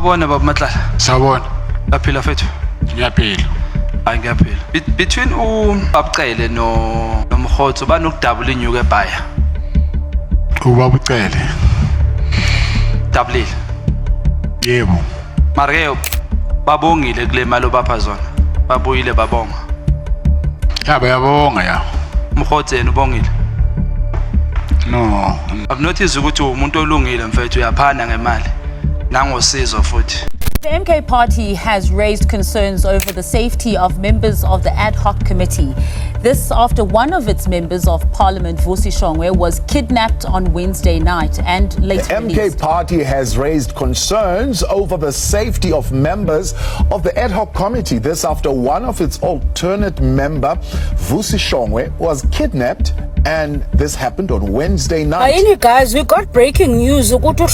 Sawubona Baba Matlala. Sawubona. Laphila fethu. Ngiyaphila. Hayi ngiyaphila. Between uBabcele nomkhotho banokudabula inyuke ebhaya. Ubaba ucele. Dabulile. Yebo. Mara babongile kule mali obapha zona. Babuyile babonga. Bayabonga ya. Umkhotho yena ubongile. No. I've noticed ukuthi umuntu olungile mfethu uyaphana ngemali. Nangosizo futhi. The MK party has raised concerns over the safety of members of the ad hoc committee. This after one of its members of parliament, Vusi Shongwe, was kidnapped on Wednesday night and later released. The MK party has raised concerns over the safety of members of the ad hoc committee. This after one of its alternate member, Vusi Shongwe, was kidnapped, and this happened on Wednesday night. Hey guys, we got breaking news. Vusi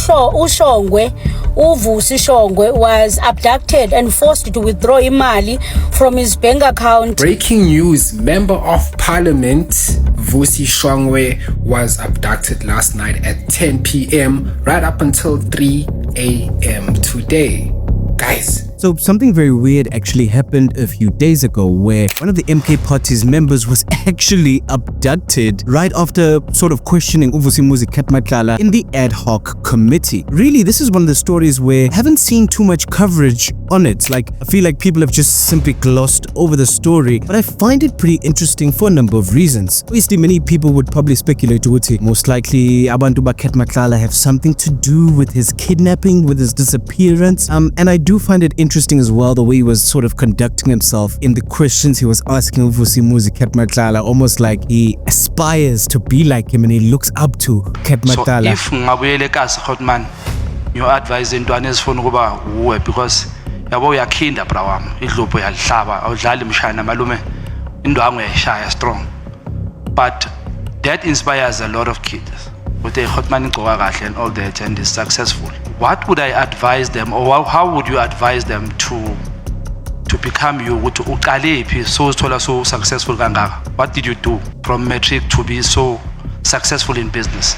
Shongwe was abducted and forced to withdraw imali from his bank account. Breaking news, Member of Parliament Vusi Shongwe was abducted last night at 10 p.m. right up until 3 a.m. today. Guys. So something very weird actually happened a few days ago where one of the MK party's members was actually abducted right after sort of questioning Vusi Cat Matlala in the ad hoc committee. Really, this is one of the stories where I haven't seen too much coverage on it. Like, I feel like people have just simply glossed over the story, but I find it pretty interesting for a number of reasons. Obviously, many people would probably speculate ukuthi most likely abantu ba Cat Matlala have something to do with his kidnapping, with his disappearance. And I do find it interesting as well the way he was sort of conducting himself in the questions he was asking Vusi Cat Matlala, almost like he aspires to be like him and he looks up to Cat Matlala. So if ngabuyele kasi Khotman, you advise intwana ezifuna ukuba uwe because yabo uyakhinda bra wami idlupho yalihlaba awudlali mshana malume indwangu yayishaya strong, but that inspires a lot of kids. Ukuthi Khotman igcoka kahle and all that and is successful. What would I advise them, or how would you advise them to become you? Ukuthi uqale phi so uthola so successful kangaka? What did you do from matric to be so successful in business?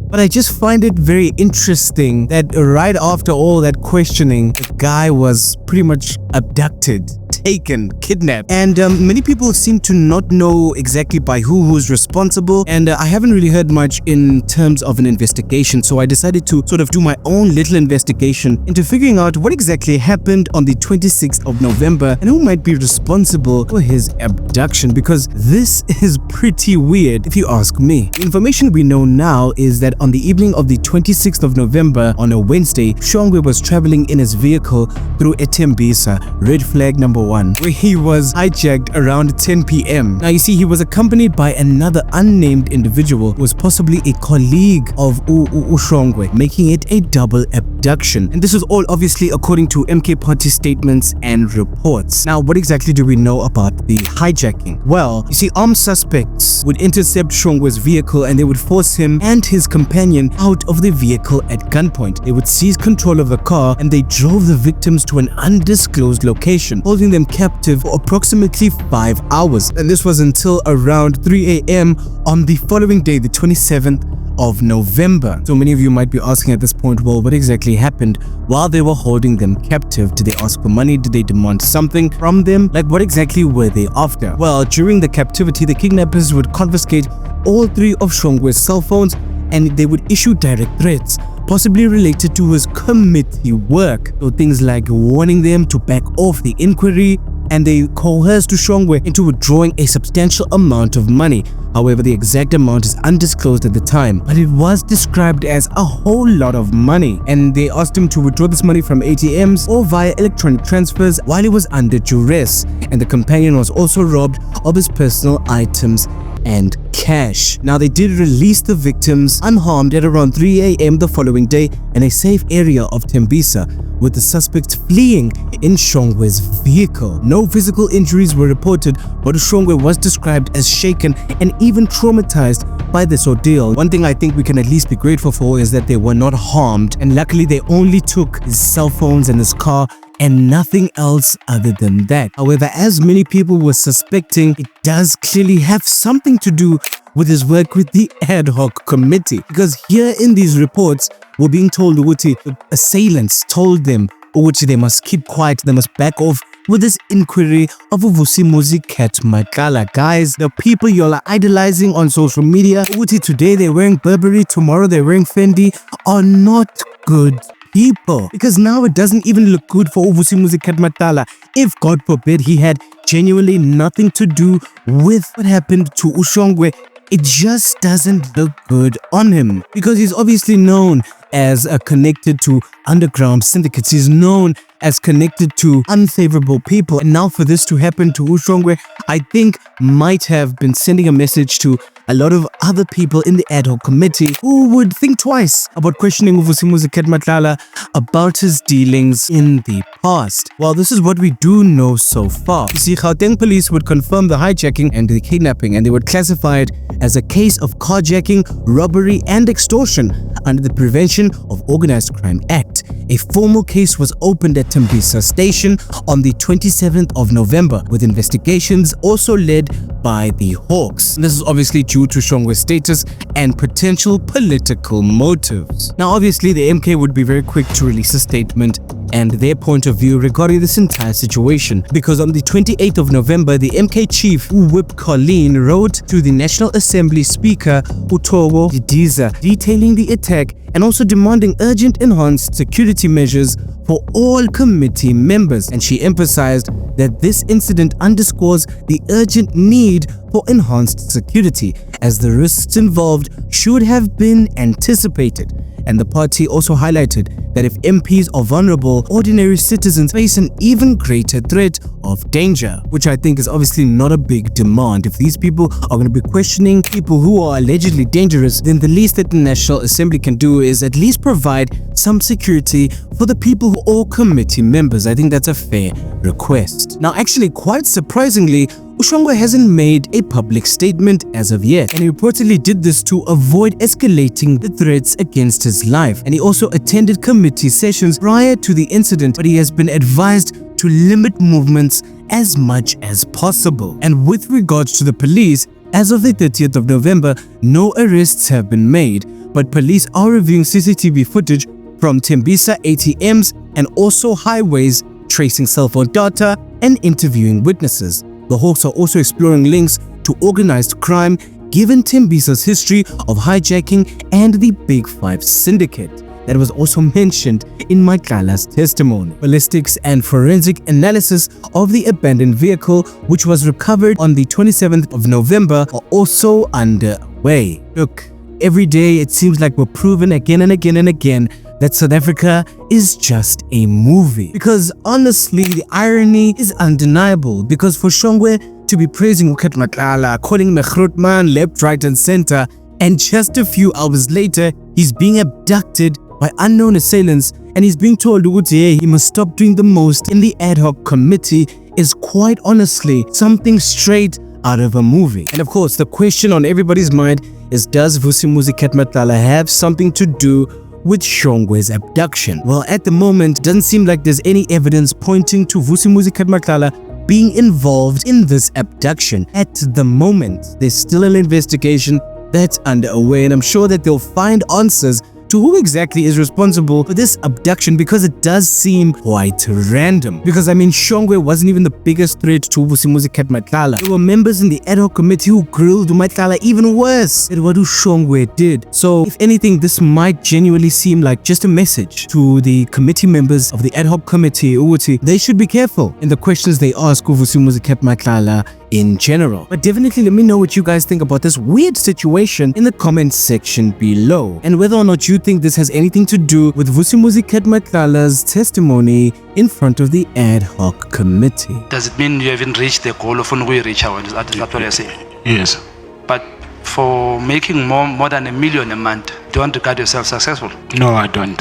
But I just find it very interesting that right after all that questioning, the guy was pretty much abducted, taken, kidnapped, and many people seem to not know exactly by who's responsible, and I haven't really heard much in terms of an investigation, so I decided to sort of do my own little investigation into figuring out what exactly happened on the 26th of November and who might be responsible for his abduction, because this is pretty weird if you ask me. The information we know now is that on the evening of the 26th of November, on a Wednesday, Shongwe was traveling in his vehicle through Tembisa, red flag number 1, where he was hijacked around 10 p.m. Now you see, he was accompanied by another unnamed individual who was possibly a colleague of Shongwe, making it a double abduction. And this was all obviously according to MK party statements and reports. Now, what exactly do we know about the hijacking? Well, you see, armed suspects would intercept Shongwe's vehicle and they would force him and his companion out of the vehicle at gunpoint. They would seize control of the car and they drove the victims to an undisclosed location, holding them captive for approximately 5 hours. And this was until around 3 a.m. on the following day, the 27th of November. So many of you might be asking at this point, well, what exactly happened while they were holding them captive? Did they ask for money? Did they demand something from them? Like, what exactly were they after? Well, during the captivity, the kidnappers would confiscate all 3 of Shongwe's cell phones and they would issue direct threats, possibly related to his committee work. So things like warning them to back off the inquiry, and they coerced Shongwe into withdrawing a substantial amount of money. However, the exact amount is undisclosed at the time, but it was described as a whole lot of money, and they asked him to withdraw this money from ATMs or via electronic transfers while he was under duress, and the companion was also robbed of his personal items and cash. Now, they did release the victims unharmed at around 3 a.m. the following day in a safe area of Tembisa, with the suspects fleeing in Shongwe's vehicle. No physical injuries were reported, but Shongwe was described as shaken and even traumatized by this ordeal. One thing I think we can at least be grateful for is that they were not harmed, and luckily they only took his cell phones and his car and nothing else other than that. However, as many people were suspecting, it does clearly have something to do with his work with the ad hoc committee. Because here in these reports, we're being told Ukuthi the assailants told them Ukuthi they must keep quiet, they must back off with this inquiry of Vusi Cat Matlala. Guys, the people y'all are idolizing on social media, Ukuthi today they're wearing Burberry, tomorrow they're wearing Fendi, are not good people. Because now it doesn't even look good for Vusi Cat Matlala. If God forbid he had genuinely nothing to do with what happened to Shongwe, it just doesn't look good on him. Because he's obviously known as connected to underground syndicates. He's known as connected to unfavorable people. And now for this to happen to Shongwe, I think might have been sending a message to a lot of other people in the ad hoc committee who would think twice about questioning Vusi Cat Matlala about his dealings in the past. Well, this is what we do know so far. You see, Gauteng police would confirm the hijacking and the kidnapping, and they would classify it as a case of carjacking, robbery and extortion under the Prevention of Organized Crime Act. A formal case was opened at Tembisa Station on the 27th of November, with investigations also led by the Hawks. This is obviously due to Shongwe's status and potential political motives. Now, obviously, the MK would be very quick to release a statement and their point of view regarding this entire situation, because on the 28th of November, the MK chief, Whip Colleen, wrote to the National Assembly Speaker, Utowo Didiza, detailing the attack and also demanding urgent enhanced security measures for all committee members. And she emphasized that this incident underscores the urgent need for enhanced security, as the risks involved should have been anticipated. And the party also highlighted that if MPs are vulnerable, ordinary citizens face an even greater threat of danger, which I think is obviously not a big demand. If these people are going to be questioning people who are allegedly dangerous, then the least that the National Assembly can do is at least provide some security for the people who are all committee members. I think that's a fair request. Now, actually, quite surprisingly, Shongwe hasn't made a public statement as of yet, and he reportedly did this to avoid escalating the threats against his life. And he also attended committee sessions prior to the incident, but he has been advised to limit movements as much as possible. And with regards to the police, as of the 30th of November, no arrests have been made, but police are reviewing CCTV footage from Tembisa ATMs and also highways, tracing cell phone data and interviewing witnesses. The Hawks are also exploring links to organized crime given Tembisa's history of hijacking and the Big Five syndicate that was also mentioned in Matlala's testimony. Ballistics and forensic analysis of the abandoned vehicle, which was recovered on the 27th of November, are also underway. Look, every day it seems like we're proven again and again and again that South Africa is just a movie. Because honestly, the irony is undeniable, because for Shongwe to be praising Cat Matlala, calling him a Grootman left, right and center, and just a few hours later, he's being abducted by unknown assailants and he's being told he must stop doing the most in the ad hoc committee, is quite honestly something straight out of a movie. And of course, the question on everybody's mind is, does Vusi Cat Matlala have something to do with Shongwe's abduction? Well, at the moment, it doesn't seem like there's any evidence pointing to Vusi Cat Matlala being involved in this abduction. At the moment, there's still an investigation that's underway, and I'm sure that they'll find answers to who exactly is responsible for this abduction, because it does seem quite random. Because I mean, Shongwe wasn't even the biggest threat to Vusi Cat Matlala. There were members in the ad hoc committee who grilled Matlala even worse than what Shongwe did. So if anything, this might genuinely seem like just a message to the committee members of the ad hoc committee. They should be careful in the questions they ask Vusi Cat Matlala in general. But definitely let me know what you guys think about this weird situation in the comments section below, and whether or not you think this has anything to do with Vusi Cat Matlala's testimony in front of the ad hoc committee. Does it mean you haven't reached the goal of reach out? Is that what you're saying? Yes. But for making more than $1 million a month, do you want to regard yourself successful? No, I don't.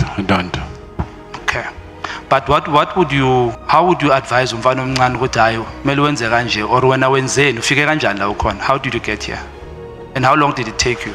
Okay. But how would you advise umfana omncane ukuthi hayi kumele wenze kanje, or wena wenzeni ufike kanjani la ukhona? How did you get here? And how long did it take you?